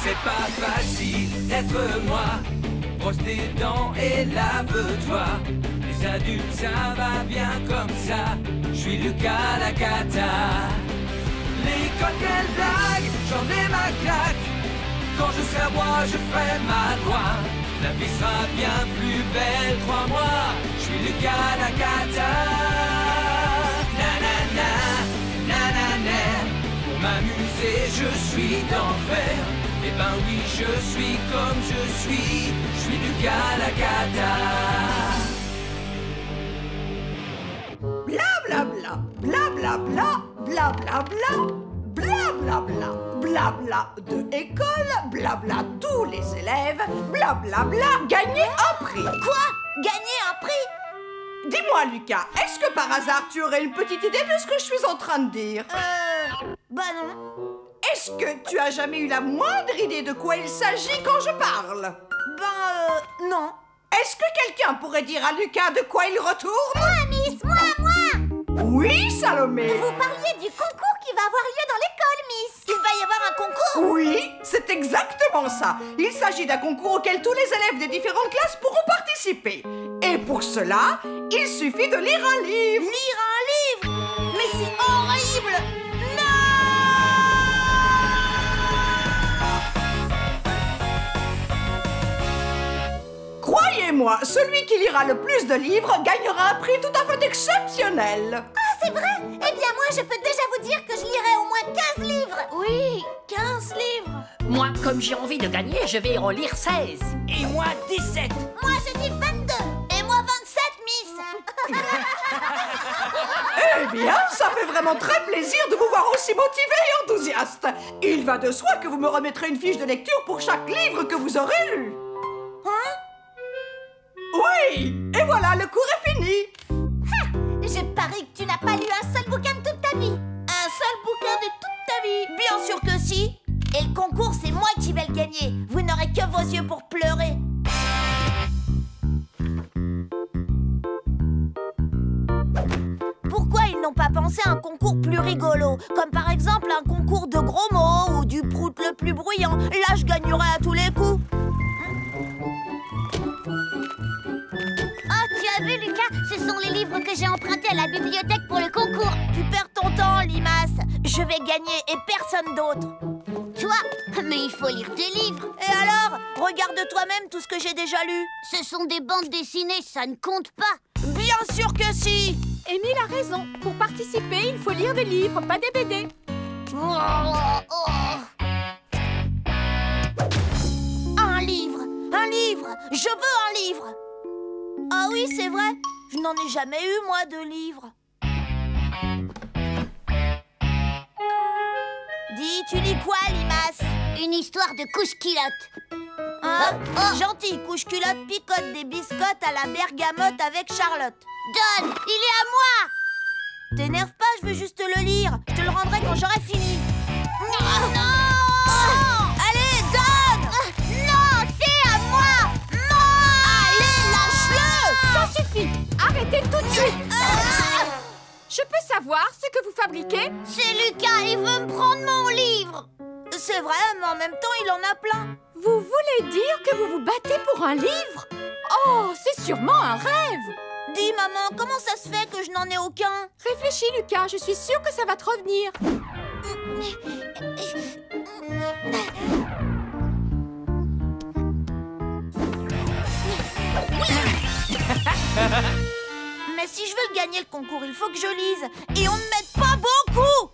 C'est pas facile d'être moi. Brosse tes dents et lave-toi. Les adultes, ça va bien comme ça. Je suis Lucas Lacata. L'école, quelle blague, j'en ai ma claque. Quand je serai à moi, je ferai ma loi. La vie sera bien plus belle, crois-moi. Je suis Lucas Lacata. Nanana, nanana. Pour m'amuser, je suis d'enfer. Eh ben oui, je suis comme je suis Lucas Lacata. Bla bla bla, bla bla bla, bla bla bla, bla bla bla, bla bla de école, bla bla tous les élèves, bla bla bla, gagner un prix. Quoi? Gagner un prix? Dis-moi Lucas, est-ce que par hasard tu aurais une petite idée de ce que je suis en train de dire? Bah non. Est-ce que tu as jamais eu la moindre idée de quoi il s'agit quand je parle? Non. Est-ce que quelqu'un pourrait dire à Lucas de quoi il retourne? Moi, Miss, moi. Oui, Salomé. Vous parliez du concours qui va avoir lieu dans l'école, Miss. Il va y avoir un concours? Oui, c'est exactement ça. Il s'agit d'un concours auquel tous les élèves des différentes classes pourront participer. Et pour cela, il suffit de lire un livre. Lire un livre? Mais c'est horrible! Croyez-moi, celui qui lira le plus de livres gagnera un prix tout à fait exceptionnel. Ah, c'est vrai? Eh bien, moi, je peux déjà vous dire que je lirai au moins 15 livres. Oui, 15 livres. Moi, comme j'ai envie de gagner, je vais en lire 16. Et moi, 17. Moi, je dis 22. Et moi, 27, Miss. Eh bien, ça fait vraiment très plaisir de vous voir aussi motivé et enthousiaste. Il va de soi que vous me remettrez une fiche de lecture pour chaque livre que vous aurez lu. Hein? Oui, et voilà, le cours est fini. Je parie que tu n'as pas lu un seul bouquin de toute ta vie. Un seul bouquin de toute ta vie? Bien sûr que si. Et le concours, c'est moi qui vais le gagner. Vous n'aurez que vos yeux pour pleurer. Pourquoi ils n'ont pas pensé à un concours plus rigolo? Comme par exemple un concours de gros mots ou du prout le plus bruyant. Là, je gagnerai à tous les coups. Tu as vu, Lucas? Ce sont les livres que j'ai empruntés à la bibliothèque pour le concours. Tu perds ton temps, Limace. Je vais gagner et personne d'autre. Toi? Mais il faut lire des livres. Et alors? Regarde toi-même tout ce que j'ai déjà lu. Ce sont des bandes dessinées, ça ne compte pas. Bien sûr que si. Émile a raison. Pour participer, il faut lire des livres, pas des BD. Un livre. Un livre. Je veux un livre. Ah oui, c'est vrai. Je n'en ai jamais eu, moi, de livre. Dis, tu lis quoi, Limace? Une histoire de couche-culotte. Hein? Gentil, couche-culotte picote des biscottes à la bergamote avec Charlotte. Donne, il est à moi. T'énerve pas, je veux juste le lire. Je te le rendrai quand j'aurai fini. Non. Allez, donne. Non, c'est à moi. Non. Allez, lâche-le. Ça suffit. Arrêtez tout de suite. Je peux savoir ce que vous fabriquez? C'est Lucas, il veut me prendre mon livre. C'est vrai, mais en même temps, il en a plein. Vous voulez dire que vous vous battez pour un livre? Oh, c'est sûrement un rêve. Dis, maman, comment ça se fait que je n'en ai aucun? Réfléchis, Lucas, je suis sûre que ça va te revenir. Mais si je veux gagner le concours, il faut que je lise. Et on ne m'aide pas beaucoup.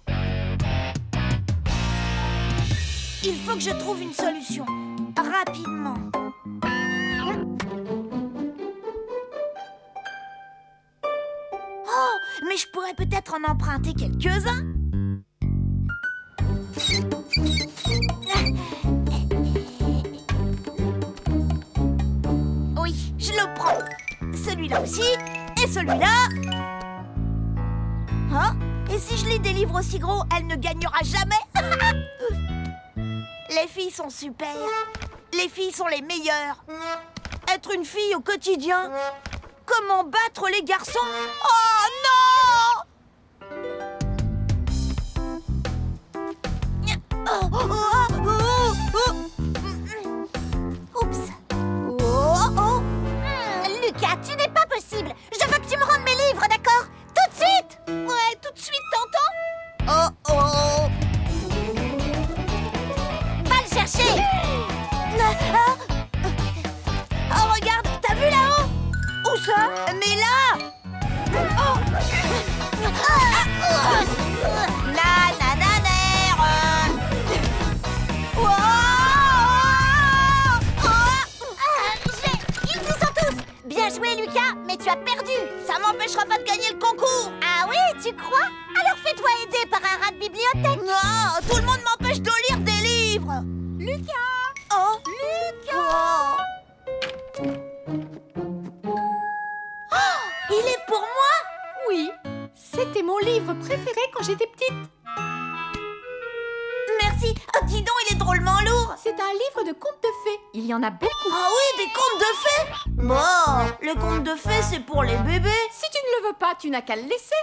Il faut que je trouve une solution. Rapidement. Oh, mais je pourrais peut-être en emprunter quelques-uns. Oui, je le prends. Celui-là aussi. Et celui-là. Hein? Et si je lis des livres aussi gros, elle ne gagnera jamais. Les filles sont super. Les filles sont les meilleures. Être une fille au quotidien. Comment battre les garçons? Oh non! merci. Oh, dis donc, il est drôlement lourd. C'est un livre de contes de fées. Il y en a beaucoup. Ah oui, des contes de fées. Bon, les contes de fées, c'est pour les bébés. Si tu ne le veux pas, tu n'as qu'à le laisser.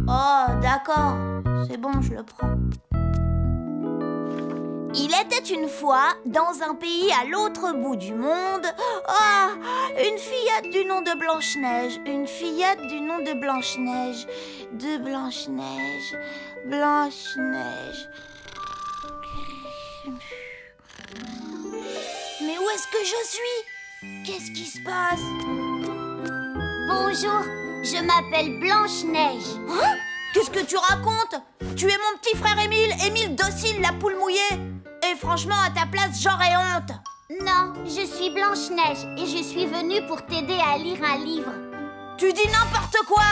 Oh, d'accord. C'est bon, je le prends. Il était une fois, dans un pays à l'autre bout du monde, une fillette du nom de Blanche-Neige. Une fillette du nom de Blanche-Neige. De Blanche-Neige. Blanche-Neige. Mais où est-ce que je suis? Qu'est-ce qui se passe? Bonjour, je m'appelle Blanche-Neige. Hein? Qu'est-ce que tu racontes? Tu es mon petit frère Émile, Émile Docile, la poule mouillée. Et franchement, à ta place, j'aurais honte. Non, je suis Blanche-Neige et je suis venue pour t'aider à lire un livre. Tu dis n'importe quoi.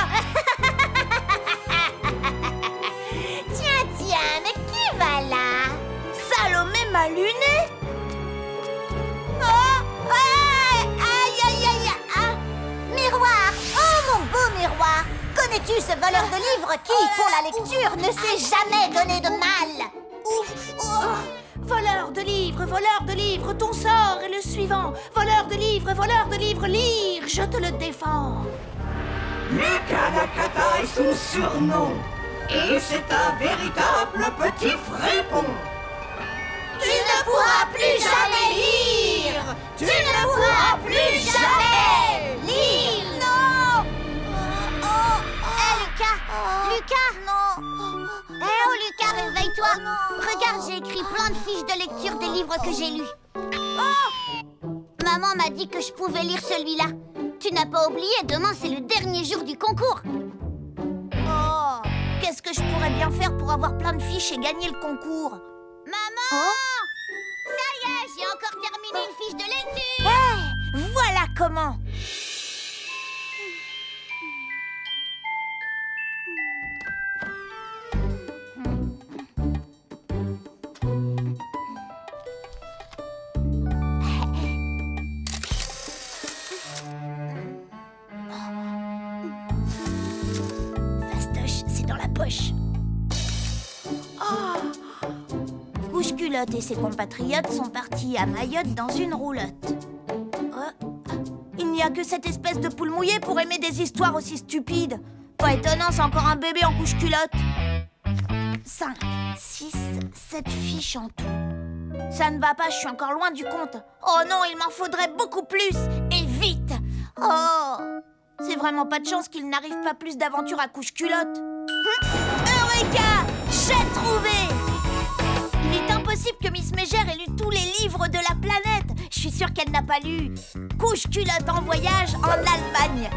Tiens, mais qui va là? Salomé m'a luné. Oh, aïe, miroir. Oh, mon beau miroir. Connais-tu ce voleur de livres qui, pour la lecture, ne s'est jamais donné de mal? Ouf, oh. Voleur de livres, ton sort est le suivant. Voleur de livres, lire, je te le défends. Lucas la Cata est son surnom. Et c'est un véritable petit frépon. Tu ne pourras plus jamais lire. Tu ne pourras plus jamais lire. Non. Lucas. Non. Oh, Lucas, réveille-toi. Regarde, j'ai écrit plein de fiches de lecture des livres que j'ai lus. Maman m'a dit que je pouvais lire celui-là. Tu n'as pas oublié, demain c'est le dernier jour du concours. Oh, qu'est-ce que je pourrais bien faire pour avoir plein de fiches et gagner le concours? Maman! Ça y est, j'ai encore terminé une fiche de lecture. Hey, voilà comment. Couche-Culotte et ses compatriotes sont partis à Mayotte dans une roulotte. Il n'y a que cette espèce de poule mouillée pour aimer des histoires aussi stupides. Pas étonnant, c'est encore un bébé en couche-culotte. 5, 6, 7 fiches en tout. Ça ne va pas, je suis encore loin du compte. Oh non, il m'en faudrait beaucoup plus. Et vite. Oh, c'est vraiment pas de chance qu'il n'arrive pas plus d'aventures à couche-culotte. Eureka! J'ai trouvé! Il est impossible que Miss Mégère ait lu tous les livres de la planète. Je suis sûre qu'elle n'a pas lu Couche-Culotte en voyage en Allemagne,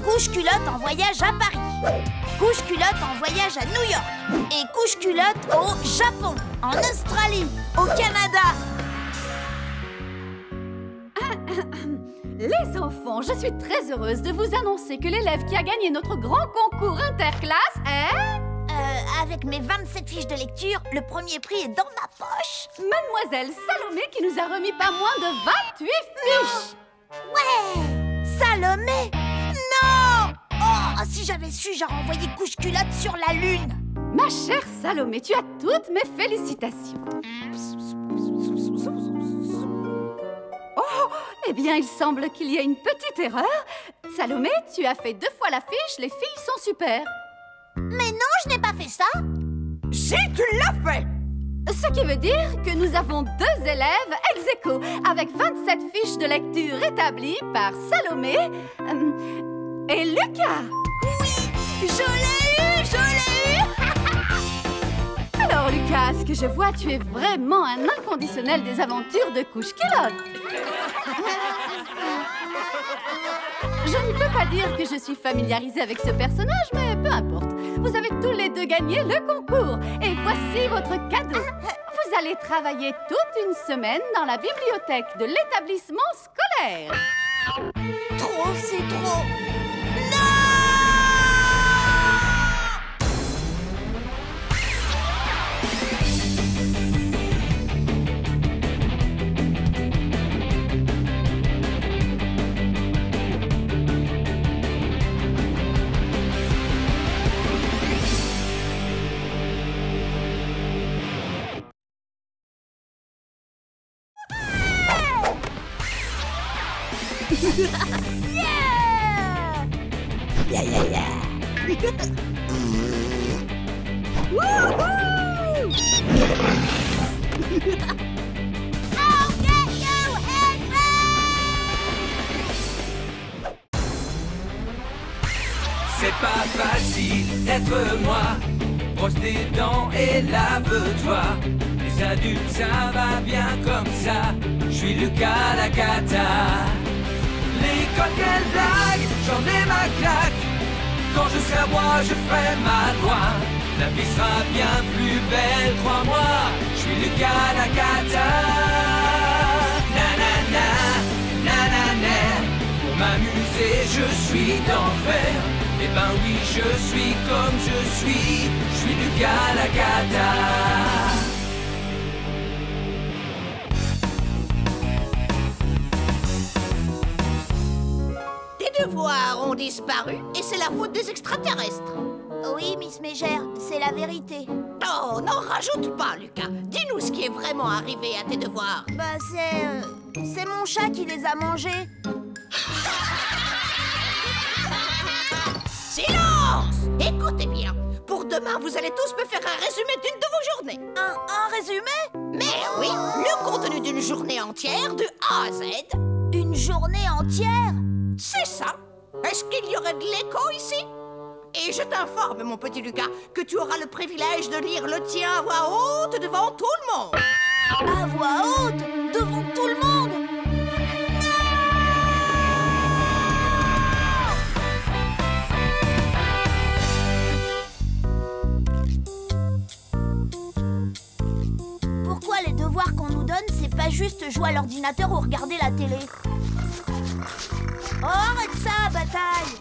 Couche-Culotte en voyage à Paris, Couche-Culotte en voyage à New York et Couche-Culotte au Japon, en Australie, au Canada. Les enfants, je suis très heureuse de vous annoncer que l'élève qui a gagné notre grand concours interclasse est... Avec mes 27 fiches de lecture, le premier prix est dans ma poche. Mademoiselle Salomé qui nous a remis pas moins de 28 fiches. Ouais! Salomé? Non! Oh, si j'avais su, j'aurais envoyé Couche-Culotte sur la Lune. Ma chère Salomé, tu as toutes mes félicitations. Oh, eh bien, il semble qu'il y a une petite erreur. Salomé, tu as fait 2 fois la fiche, les filles sont super. Mais non, je n'ai pas fait ça. Si tu l'as fait. Ce qui veut dire que nous avons 2 élèves ex aequo, avec 27 fiches de lecture établies par Salomé et Lucas. Oui, je l'ai eu. Alors Lucas, ce que je vois, tu es vraiment un inconditionnel des aventures de Couche-Culotte. Je ne peux pas dire que je suis familiarisée avec ce personnage, mais peu importe. Vous avez tous les 2 gagné le concours. Et voici votre cadeau. Vous allez travailler toute une semaine dans la bibliothèque de l'établissement scolaire. Trop, c'est trop. C'est pas facile d'être moi. Brosse tes dents et lave-toi. Les adultes, ça va bien comme ça. Je suis Lucas la cata. L'école, quelle blague, j'en ai ma claque. Quand je serai roi, je ferai ma loi. La vie sera bien plus belle, crois-moi. Je suis Lucas la cata. Nanana, nanana. Pour m'amuser, je suis d'enfer. Eh ben oui, je suis comme je suis Lucas la cata. Tes devoirs ont disparu et c'est la faute des extraterrestres. Oui, Miss Mégère, c'est la vérité. Oh, n'en rajoute pas, Lucas. Dis-nous ce qui est vraiment arrivé à tes devoirs. Bah, c'est mon chat qui les a mangés. Silence! Écoutez bien. Pour demain, vous allez tous me faire un résumé d'une de vos journées. Un résumé? Mais oui, le contenu d'une journée entière de A à Z. Une journée entière? C'est ça. Est-ce qu'il y aurait de l'écho ici? Et je t'informe, mon petit Lucas, que tu auras le privilège de lire le tien à voix haute devant tout le monde. À voix haute? Devant tout le monde? Pourquoi les devoirs qu'on nous donne, c'est pas juste jouer à l'ordinateur ou regarder la télé? Oh, arrête ça, Bataille!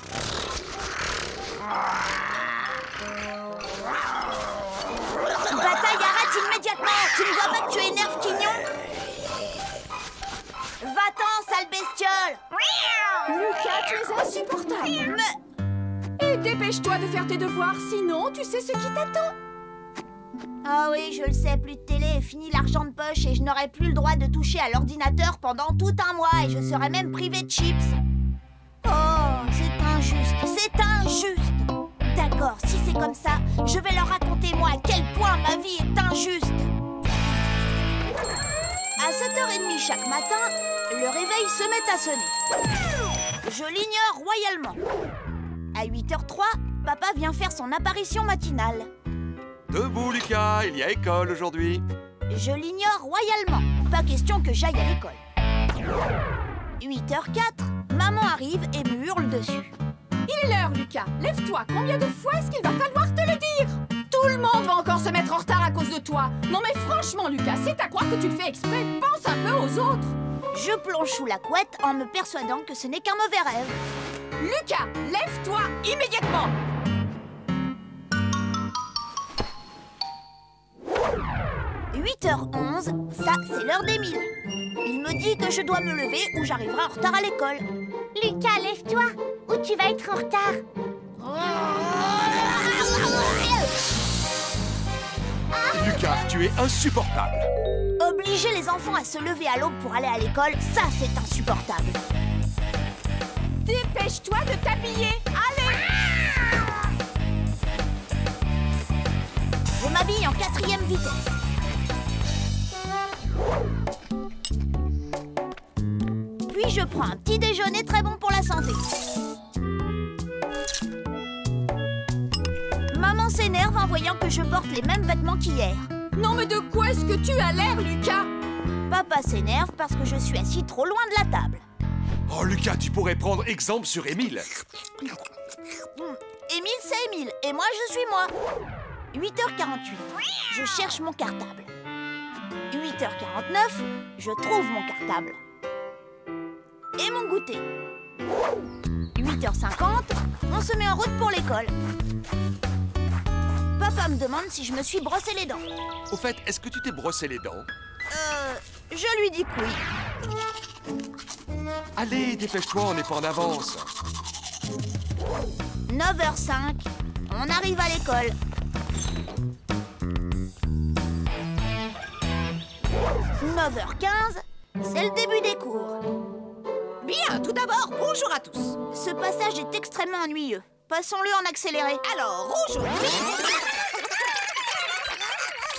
Bataille, arrête immédiatement! Tu ne vois pas que tu énerves Quignon? Va-t'en, sale bestiole! Lucas, tu es insupportable. Et dépêche-toi de faire tes devoirs, sinon tu sais ce qui t'attend. Ah oui, je le sais, plus de télé et fini l'argent de poche et je n'aurai plus le droit de toucher à l'ordinateur pendant tout un mois et je serai même privée de chips. Oh, c'est injuste, c'est injuste. D'accord, si c'est comme ça, je vais leur raconter moi à quel point ma vie est injuste. À 7h30 chaque matin, le réveil se met à sonner. Je l'ignore royalement. À 8h03, papa vient faire son apparition matinale. Debout, Lucas, il y a école aujourd'hui. Je l'ignore royalement. Pas question que j'aille à l'école. 8h04, maman arrive et me hurle dessus. Il est l'heure, Lucas. Lève-toi. Combien de fois est-ce qu'il va falloir te le dire? Tout le monde va encore se mettre en retard à cause de toi. Non mais franchement, Lucas, c'est à croire que tu le fais exprès. Pense un peu aux autres. Je plonge sous la couette en me persuadant que ce n'est qu'un mauvais rêve. Lucas, lève-toi immédiatement. 8h11, ça c'est l'heure d'Émile. Il me dit que je dois me lever ou j'arriverai en retard à l'école. Lucas, lève-toi, ou tu vas être en retard. Lucas, tu es insupportable. Obliger les enfants à se lever à l'aube pour aller à l'école, ça c'est insupportable. Dépêche-toi de t'habiller. Allez. Je m'habille en 4e vitesse. Puis je prends un petit déjeuner très bon pour la santé. Maman s'énerve en voyant que je porte les mêmes vêtements qu'hier. Non mais de quoi est-ce que tu as l'air, Lucas? Papa s'énerve parce que je suis assis trop loin de la table. Oh, Lucas, tu pourrais prendre exemple sur Émile. Émile, c'est Émile, et moi, je suis moi. 8h48, je cherche mon cartable. 8h49, je trouve mon cartable. Et mon goûter. 8h50, on se met en route pour l'école. Papa me demande si je me suis brossé les dents. Au fait, est-ce que tu t'es brossé les dents? Je lui dis que oui. Allez, dépêche-toi, on n'est pas en avance. 9h05, on arrive à l'école. 9h15, c'est le début des cours. Bien, tout d'abord, bonjour à tous. Ce passage est extrêmement ennuyeux. Passons-le en accéléré. Alors, aujourd'hui...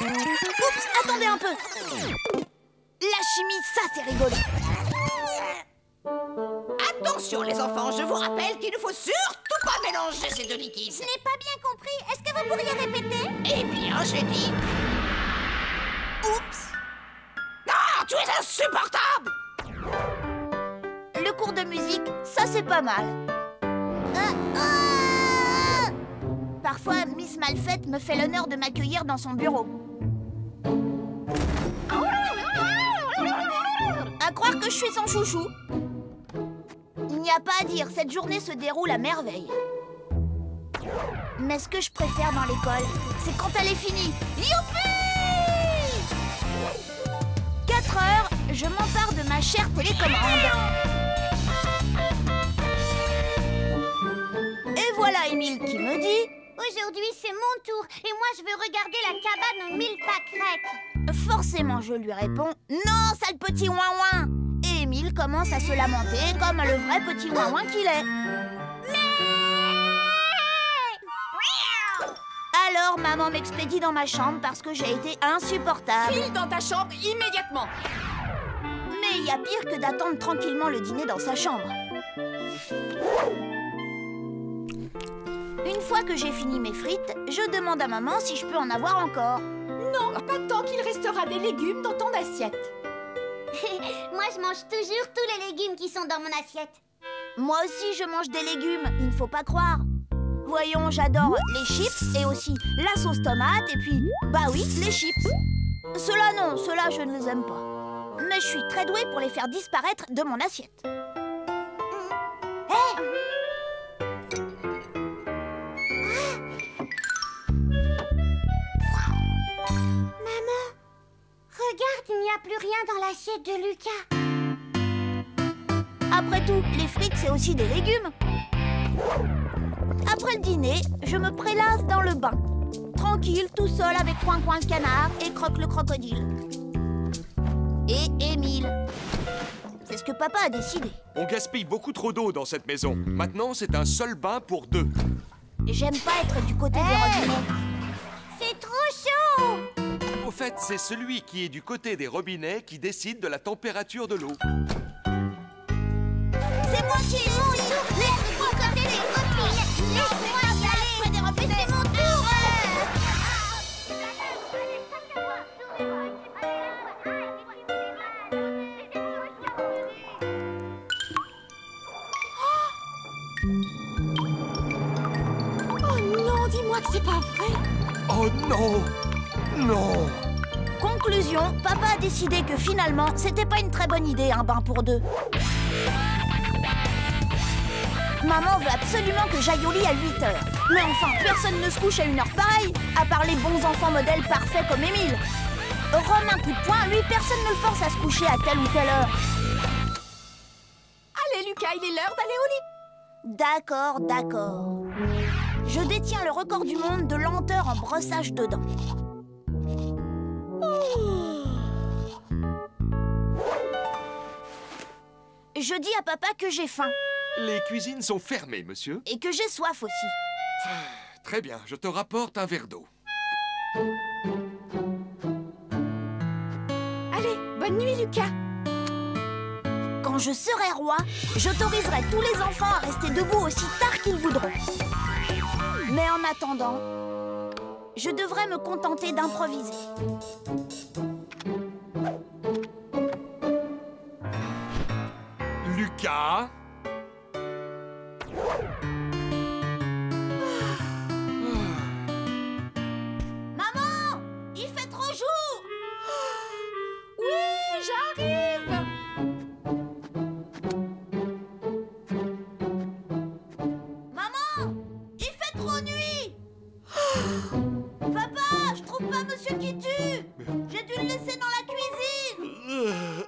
Oups, attendez un peu. La chimie, ça c'est rigolo. Attention les enfants, je vous rappelle qu'il ne faut surtout pas mélanger ces deux liquides. Je n'ai pas bien compris. Est-ce que vous pourriez répéter? Eh bien, j'ai dit... Oups. Ah, tu es insupportable! Le cours de musique, ça c'est pas mal. Parfois, Miss Malfaite me fait l'honneur de m'accueillir dans son bureau. À croire que je suis son chouchou. Il n'y a pas à dire, cette journée se déroule à merveille. Mais ce que je préfère dans l'école, c'est quand elle est finie. Youpi! 4 heures, je m'empare de ma chère télécommande. Et voilà Émile qui me dit... Aujourd'hui, c'est mon tour et moi, je veux regarder la cabane aux 1000 pâquerettes. Forcément, je lui réponds « Non, sale petit ouin-ouin !» Et Émile commence à se lamenter comme le vrai petit ouin-ouin qu'il est. Alors, maman m'expédie dans ma chambre parce que j'ai été insupportable. File dans ta chambre immédiatement. Mais il y a pire que d'attendre tranquillement le dîner dans sa chambre. Une fois que j'ai fini mes frites, je demande à maman si je peux en avoir encore. Non, pas tant qu'il restera des légumes dans ton assiette. Moi, je mange toujours tous les légumes qui sont dans mon assiette. Moi aussi, je mange des légumes, il ne faut pas croire. Voyons, j'adore les chips et aussi la sauce tomate et puis, bah oui, les chips. Ceux-là, non, ceux-là, je ne les aime pas. Mais je suis très douée pour les faire disparaître de mon assiette. Regarde, il n'y a plus rien dans l'assiette de Lucas. Après tout, les frites, c'est aussi des légumes. Après le dîner, je me prélasse dans le bain. Tranquille, tout seul avec Coin-Coin le canard et Croque le crocodile. Et Émile. C'est ce que papa a décidé. On gaspille beaucoup trop d'eau dans cette maison. Maintenant, c'est un seul bain pour 2. J'aime pas être du côté des robinets. C'est trop chaud! Au fait, c'est celui qui est du côté des robinets qui décide de la température de l'eau. C'est moi qui ai mon tour. Laisse-moi côté des copines. Laisse-moi y aller. C'est mon tour. Oh non, dis-moi que c'est pas vrai. Oh non! Non! Conclusion, papa a décidé que finalement, c'était pas une très bonne idée, un bain pour 2. Maman veut absolument que j'aille au lit à 8 heures. Mais enfin, personne ne se couche à une heure pareille, à part les bons enfants modèles parfaits comme Émile. Rome un coup de poing, lui, personne ne le force à se coucher à telle ou telle heure. Allez, Lucas, il est l'heure d'aller au lit. D'accord, d'accord. Je détiens le record du monde de lenteur en brossage de dents. Je dis à papa que j'ai faim. Les cuisines sont fermées, monsieur. Et que j'ai soif aussi. Très bien, je te rapporte un verre d'eau. Allez, bonne nuit, Lucas. Quand je serai roi, j'autoriserai tous les enfants à rester debout aussi tard qu'ils voudront. Mais en attendant, je devrais me contenter d'improviser. Lucas? Maman, il fait trop jour. Oui, j'arrive. Maman, il fait trop nuit. Papa, je trouve pas Monsieur qui tue. J'ai dû le laisser dans la cuisine.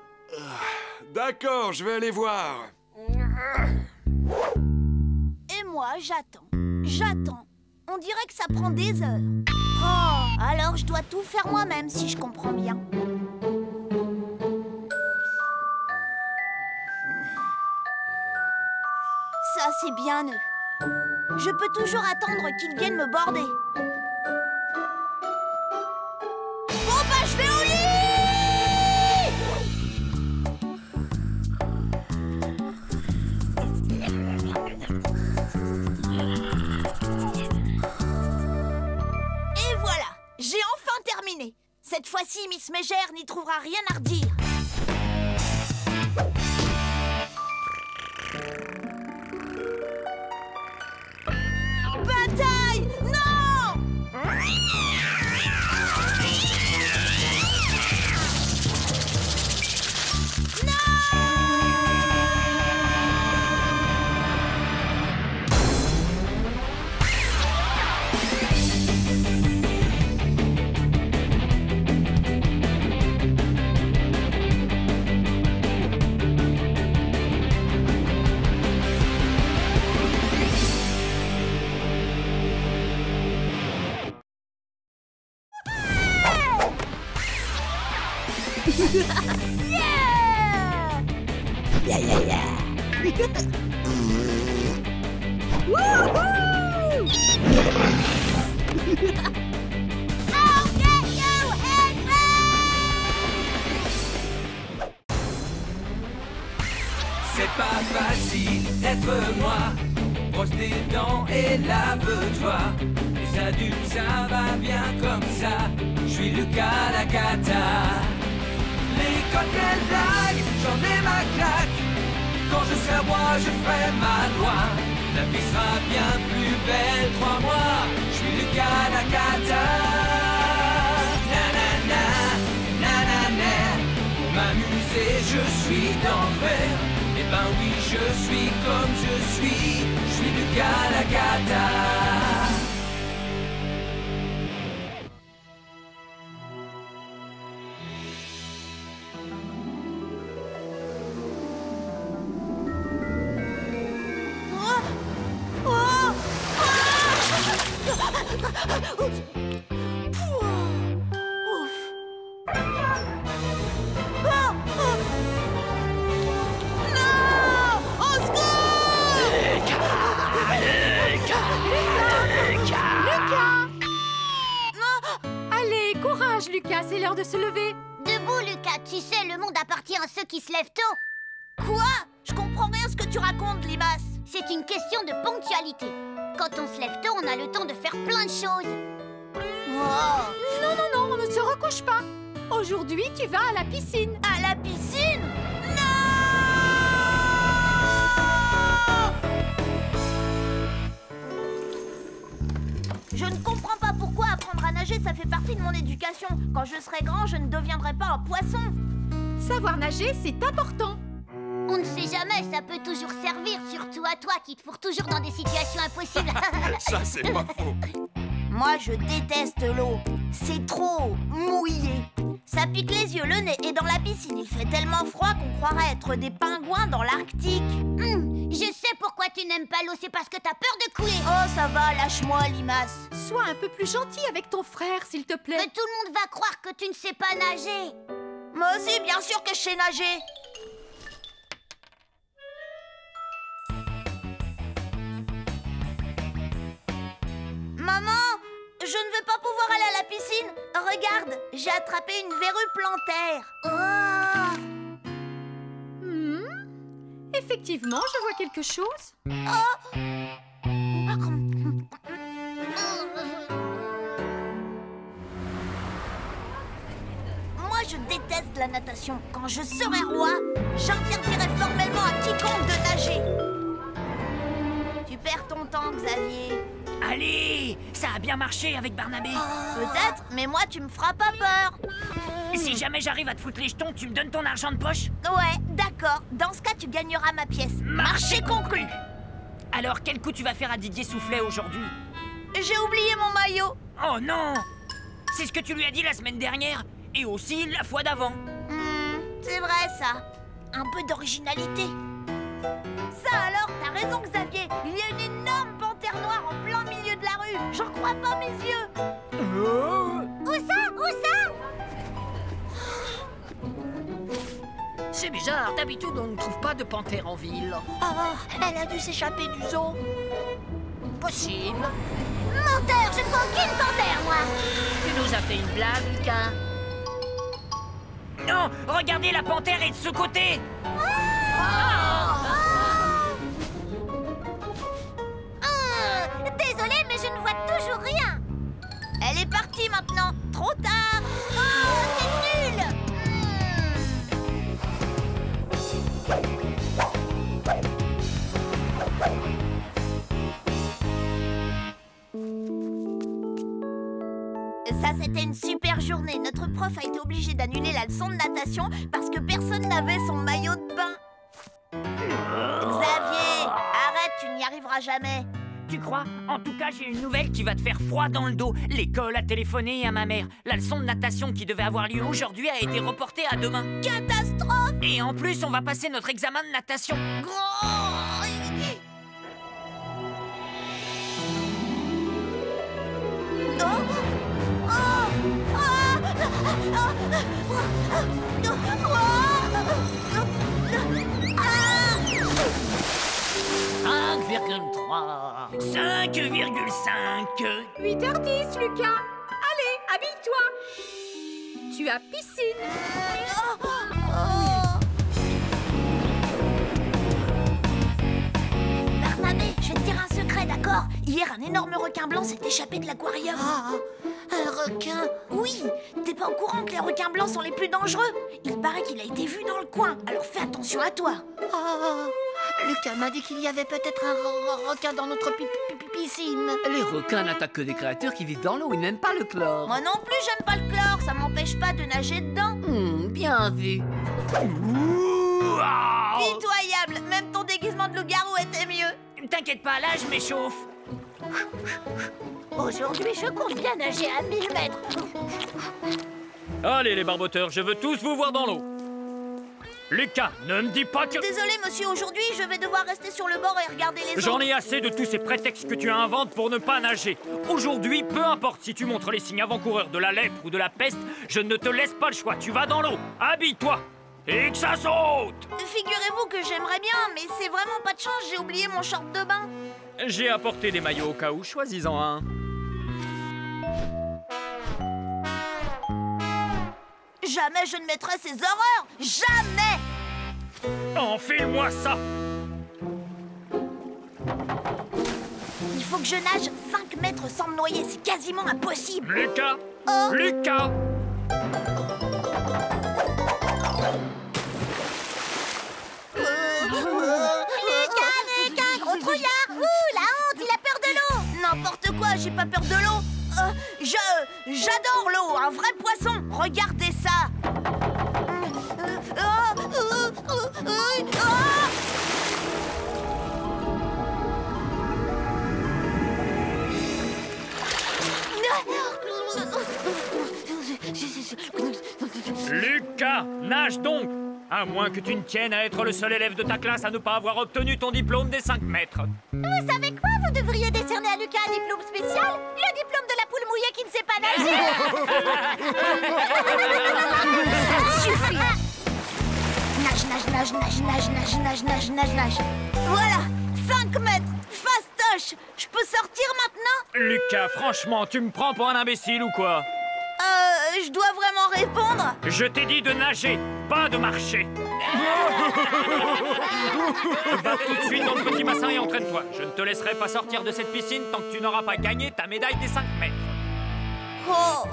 D'accord, je vais aller voir. Et moi, j'attends. J'attends. On dirait que ça prend des heures. Oh, alors je dois tout faire moi-même si je comprends bien. c'est bien eux. Je peux toujours attendre qu'ils viennent me border. Bon bah, je vais au lit! Et voilà, j'ai enfin terminé. Cette fois-ci, Miss Mégère n'y trouvera rien à redire. Bataille! Non! Yeah! Yeah, yeah, yeah! Woohoo! I'll get you, Henry! C'est pas facile d'être moi. Brosse tes dents et lave-toi. Les adultes, ça va bien comme ça. Je suis Lucas la cata. Les cocktails blagues, j'en ai ma claque. Quand je serai roi, je ferai ma loi. La vie sera bien plus belle, crois-moi. Je suis Lucas la cata. Nanana, nanana. Pour m'amuser, je suis d'enfer. Eh ben oui, je suis comme je suis. Je suis Lucas la cata. Allez, courage, Lucas, c'est l'heure de se lever. Debout, Lucas, tu sais, le monde appartient à ceux qui se lèvent tôt. Quoi? Je comprends rien ce que tu racontes, Limace. C'est une question de ponctualité. Quand on se lève tôt, on a le temps de faire plein de choses. Oh. Non, non, non, on ne se recouche pas. Aujourd'hui, tu vas à la piscine. À la piscine? Je ne comprends pas pourquoi apprendre à nager, ça fait partie de mon éducation. Quand je serai grand, je ne deviendrai pas un poisson. Savoir nager, c'est important. On ne sait jamais, ça peut toujours servir, surtout à toi qui te fourre toujours dans des situations impossibles. Ça, c'est pas faux. Moi, je déteste l'eau. C'est trop mouillé. Ça pique les yeux, le nez, et dans la piscine, il fait tellement froid qu'on croirait être des pingouins dans l'Arctique. Je sais pourquoi tu n'aimes pas l'eau, c'est parce que t'as peur de couler. Oh, ça va, lâche-moi, Limace. Sois un peu plus gentil avec ton frère, s'il te plaît. Mais tout le monde va croire que tu ne sais pas nager. Moi aussi, bien sûr que je sais nager. Maman, je ne vais pas pouvoir aller à la piscine. Regarde, j'ai attrapé une verrue plantaire. Effectivement, je vois quelque chose. Moi, je déteste la natation. Quand je serai roi, j'interdirai formellement à quiconque de nager. Tu perds ton temps, Xavier. Allez, ça a bien marché avec Barnabé. Peut-être, mais moi, tu me feras pas peur. Si jamais j'arrive à te foutre les jetons, tu me donnes ton argent de poche? Ouais, d'accord. Dans ce cas, tu gagneras ma pièce. Marché conclu. Alors, quel coup tu vas faire à Didier Soufflet aujourd'hui? J'ai oublié mon maillot. Oh non! C'est ce que tu lui as dit la semaine dernière, et aussi la fois d'avant. C'est vrai, ça. Un peu d'originalité. Ça alors, t'as raison, Xavier. Il y a une énorme panthère noire en plein milieu de la rue. J'en crois pas mes yeux. Où ça? Où ça? C'est bizarre, d'habitude on ne trouve pas de panthère en ville. Oh, elle a dû s'échapper du zoo. Possible. Menteur, je ne vois aucune panthère, moi. Tu nous as fait une blague, Lucas. Non, regardez, la panthère est de ce côté. Désolée, mais je ne vois toujours rien. Elle est partie maintenant. Trop tard. Oh, c'est nul. Ça, c'était une super journée. Notre prof a été obligé d'annuler la leçon de natation parce que personne n'avait son maillot de bain. Xavier, arrête, tu n'y arriveras jamais. Tu crois? En tout cas, j'ai une nouvelle qui va te faire froid dans le dos. L'école a téléphoné à ma mère. La leçon de natation qui devait avoir lieu aujourd'hui a été reportée à demain. Catastrophe! Et en plus, on va passer notre examen de natation. Ah 5,5. 8h10, Lucas. Allez, habille-toi. Tu as piscine. Barnabé, je vais te dire un secret, d'accord? Hier, un énorme requin blanc s'est échappé de l'aquarium. Un requin? Oui. T'es pas au courant que les requins blancs sont les plus dangereux? Il paraît qu'il a été vu dans le coin, alors fais attention à toi. Lucas m'a dit qu'il y avait peut-être un requin dans notre piscine. Les requins n'attaquent que des créatures qui vivent dans l'eau, ils n'aiment pas le chlore. Moi non plus, j'aime pas le chlore, ça m'empêche pas de nager dedans. Bien vu. Pitoyable, même ton déguisement de loup-garou était mieux. T'inquiète pas, là, je m'échauffe. Aujourd'hui, je compte bien nager à 1000 mètres. Allez les barboteurs, je veux tous vous voir dans l'eau. Lucas, ne me dis pas que... Désolé, monsieur, aujourd'hui, je vais devoir rester sur le bord et regarder les J'en autres. ai assez de tous ces prétextes que tu inventes pour ne pas nager. Aujourd'hui, peu importe si tu montres les signes avant-coureurs de la lèpre ou de la peste, je ne te laisse pas le choix. Tu vas dans l'eau, habille-toi et que ça saute. Figurez-vous que j'aimerais bien, mais c'est vraiment pas de chance, j'ai oublié mon short de bain. J'ai apporté des maillots au cas où, choisis-en un. Jamais je ne mettrai ces horreurs. Jamais. Enfile-moi ça. Il faut que je nage 5 mètres sans me noyer, c'est quasiment impossible. Lucas, Oh. Lucas. Lucas, gros trouillard. Ouh, la honte, il a peur de l'eau. N'importe quoi, j'ai pas peur de l'eau. J'adore l'eau, un vrai poisson. Regardez ça. Lucas, nage donc. À moins que tu ne tiennes à être le seul élève de ta classe à ne pas avoir obtenu ton diplôme des 5 mètres. Vous savez quoi? Vous devriez décerner à Lucas un diplôme spécial. Le diplôme de la poule mouillée qui ne sait pas nager. Ça suffit. Nage. Voilà, 5 mètres, fastoche. Je peux sortir maintenant? Lucas, franchement, tu me prends pour un imbécile ou quoi? Je dois vraiment répondre? Je t'ai dit de nager, pas de marcher. Va tout de suite dans le petit bassin et entraîne-toi. Je ne te laisserai pas sortir de cette piscine tant que tu n'auras pas gagné ta médaille des 5 mètres. Oh.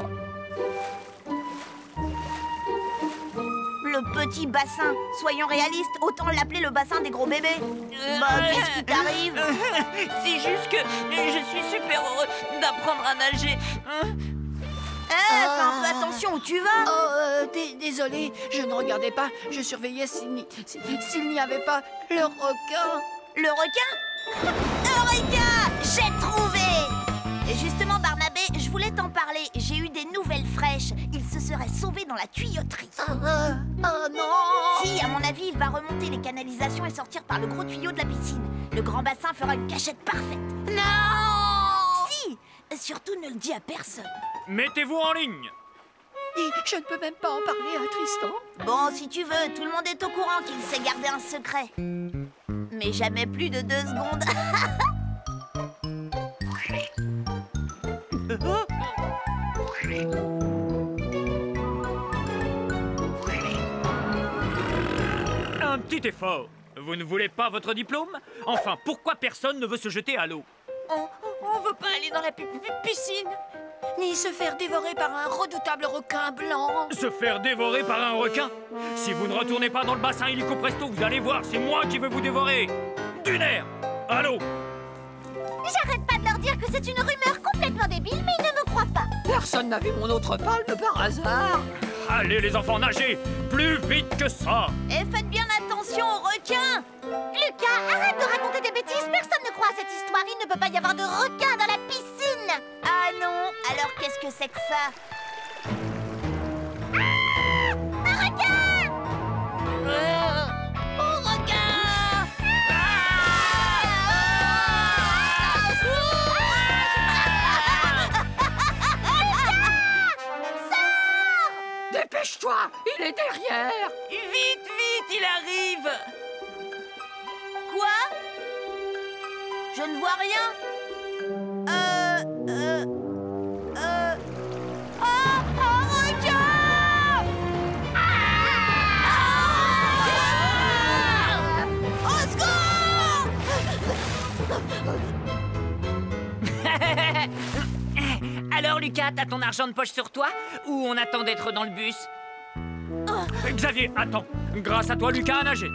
Le petit bassin. Soyons réalistes, autant l'appeler le bassin des gros bébés. Qu'est-ce qui t'arrive? C'est juste que je suis super heureux d'apprendre à nager. Fais un peu attention où tu vas. Désolé, je ne regardais pas. Je surveillais s'il n'y avait pas le requin. Le requin? Eureka! J'ai trouvé! Et justement, Barnabé, je voulais t'en parler. J'ai eu des nouvelles fraîches. Il se serait sauvé dans la tuyauterie. Oh non! Si, à mon avis, il va remonter les canalisations et sortir par le gros tuyau de la piscine. Le grand bassin fera une cachette parfaite. Non! Si! Surtout, ne le dis à personne. Mettez-vous en ligne. Et je ne peux même pas en parler à Tristan. Bon, si tu veux, tout le monde est au courant qu'il sait garder un secret. Mais jamais plus de 2 secondes. Un petit effort. Vous ne voulez pas votre diplôme? Enfin, pourquoi personne ne veut se jeter à l'eau? On veut pas aller dans la piscine, ni se faire dévorer par un redoutable requin blanc. Se faire dévorer par un requin? Si vous ne retournez pas dans le bassin illico presto, vous allez voir, c'est moi qui vais vous dévorer. Du nerf! Allô? J'arrête pas de leur dire que c'est une rumeur complètement débile, mais ils ne me croient pas. Personne n'a vu mon autre palme par hasard. Allez les enfants, nagez! Plus vite que ça! Et faites bien attention aux requins. Lucas, arrête de raconter des bêtises. Personne ne croit à cette histoire. Il ne peut pas y avoir de requin dans la piscine. Ah non, alors qu'est-ce que c'est que ça? Un requin! Oh, requin! Dépêche-toi, il est derrière. Vite, vite, il arrive! Quoi? Je ne vois rien. Oh, requin! Au secours! Alors Lucas, t'as ton argent de poche sur toi? Ou on attend d'être dans le bus? Xavier, attends. Grâce à toi, Lucas a nagé.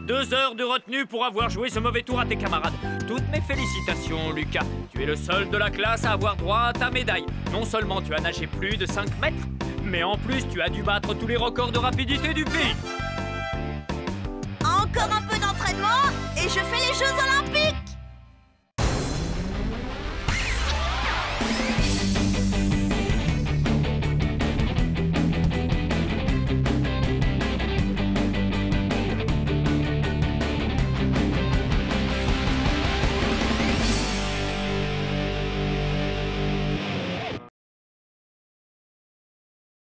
2 heures de retenue pour avoir joué ce mauvais tour à tes camarades. Toutes mes félicitations, Lucas. Tu es le seul de la classe à avoir droit à ta médaille. Non seulement tu as nagé plus de 5 mètres, mais en plus tu as dû battre tous les records de rapidité du pays. Encore un peu d'entraînement et je fais les Jeux Olympiques!